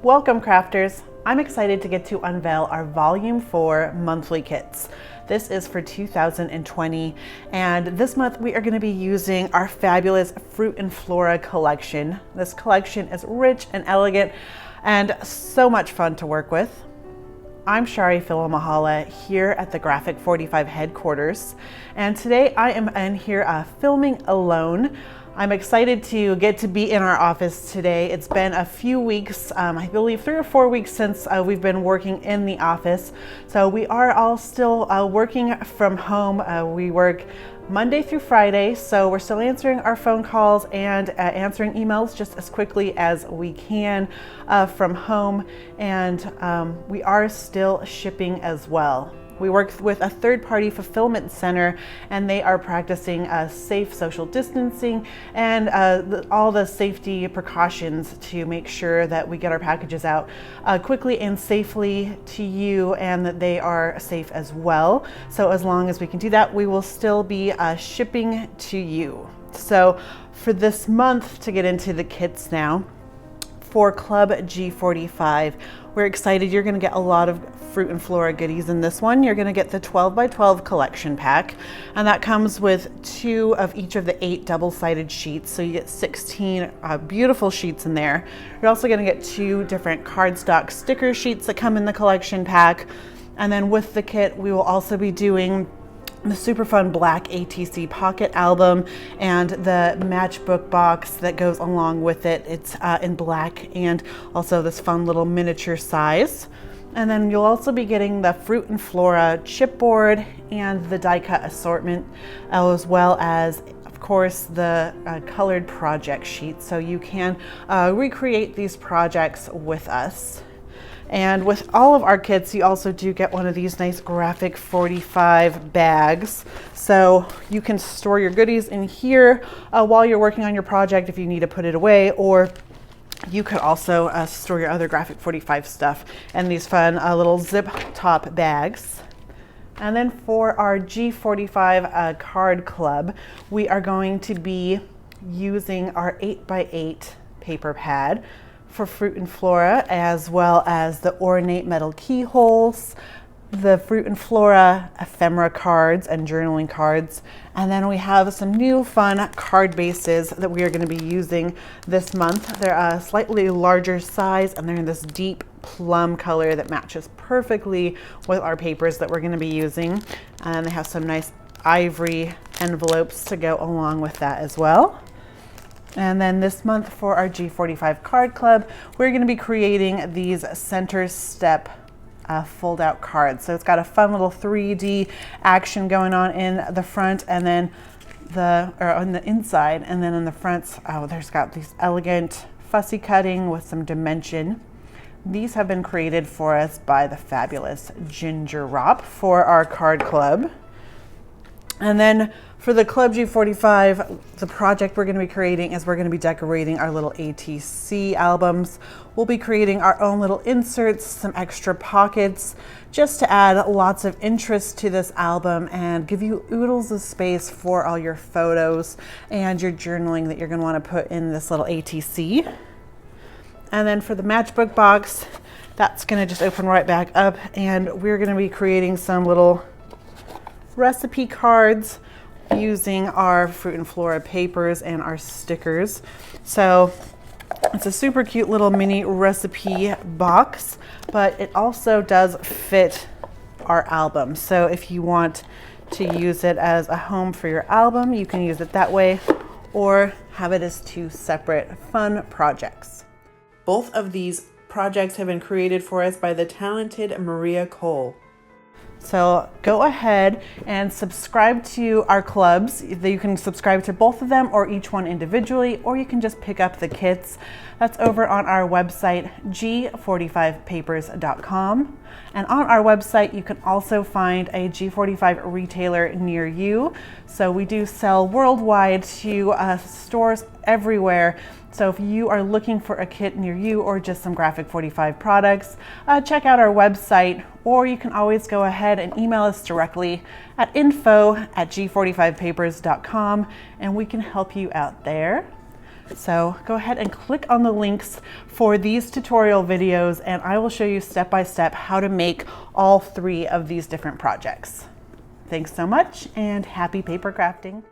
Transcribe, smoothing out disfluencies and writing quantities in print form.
Welcome crafters! I'm excited to get to unveil our Volume 4 monthly kits. This is for 2020, and this month we are going to be using our fabulous Fruit and Flora collection. This collection is rich and elegant and so much fun to work with. I'm Shari Filamahala here at the G45 headquarters, and today I am in here filming alone. I'm excited to get to be in our office today. It's been a few weeks, I believe 3 or 4 weeks since we've been working in the office. So we are all still working from home. We work Monday through Friday, so we're still answering our phone calls and answering emails just as quickly as we can from home. And we are still shipping as well. We work with a third-party fulfillment center, and they are practicing safe social distancing and all the safety precautions to make sure that we get our packages out quickly and safely to you, and that they are safe as well. So as long as we can do that, we will still be shipping to you. So for this month, to get into the kits now, for Club G45, we're excited. You're going to get a lot of Fruit and Flora goodies in this one. You're going to get the 12 by 12 collection pack, and that comes with 2 of each of the 8 double-sided sheets, so you get 16 beautiful sheets in there. You're also going to get 2 different cardstock sticker sheets that come in the collection pack, and then with the kit we will also be doing the super fun black ATC pocket album and the matchbook box that goes along with it. It's in black and also this fun little miniature size. And then you'll also be getting the Fruit and Flora chipboard and the die cut assortment, as well as, of course, the colored project sheet, so you can recreate these projects with us. And with all of our kits, you also do get one of these nice graphic 45 bags. So you can store your goodies in here while you're working on your project if you need to put it away, or you could also store your other graphic 45 stuff in these fun little zip top bags. And then for our G45 card club, we are going to be using our 8x8 paper pad for Fruit and Flora, as well as the ornate metal keyholes, the Fruit and Flora ephemera cards and journaling cards. And then we have some new fun card bases that we are going to be using this month. They're a slightly larger size, and they're in this deep plum color that matches perfectly with our papers that we're going to be using. And they have some nice ivory envelopes to go along with that as well. And then this month for our G45 card club, we're going to be creating these center step fold out cards. So it's got a fun little 3D action going on in the front, and then on the inside, and then in the front, there's got these elegant fussy cutting with some dimension. These have been created for us by the fabulous Ginger Ropp for our card club. And then for the Club G45, the project we're going to be creating is we're going to be decorating our little ATC albums. We'll be creating our own little inserts, some extra pockets, just to add lots of interest to this album and give you oodles of space for all your photos and your journaling that you're going to want to put in this little ATC. And then for the matchbook box, that's going to just open right back up, and we're going to be creating some little recipe cards using our Fruit and Flora papers and our stickers. So it's a super cute little mini recipe box, but it also does fit our album. So if you want to use it as a home for your album, you can use it that way, or have it as 2 separate fun projects. Both of these projects have been created for us by the talented Maria Cole. So go ahead and subscribe to our clubs. You can subscribe to both of them or each one individually, or you can just pick up the kits. That's over on our website, G45papers.com. And on our website, you can also find a G45 retailer near you. So we do sell worldwide to stores everywhere. So if you are looking for a kit near you or just some graphic 45 products, check out our website, or you can always go ahead and email us directly at info@g45papers.com, and we can help you out there. So go ahead and click on the links for these tutorial videos, and I will show you step by step how to make all 3 of these different projects. Thanks so much, and happy paper crafting.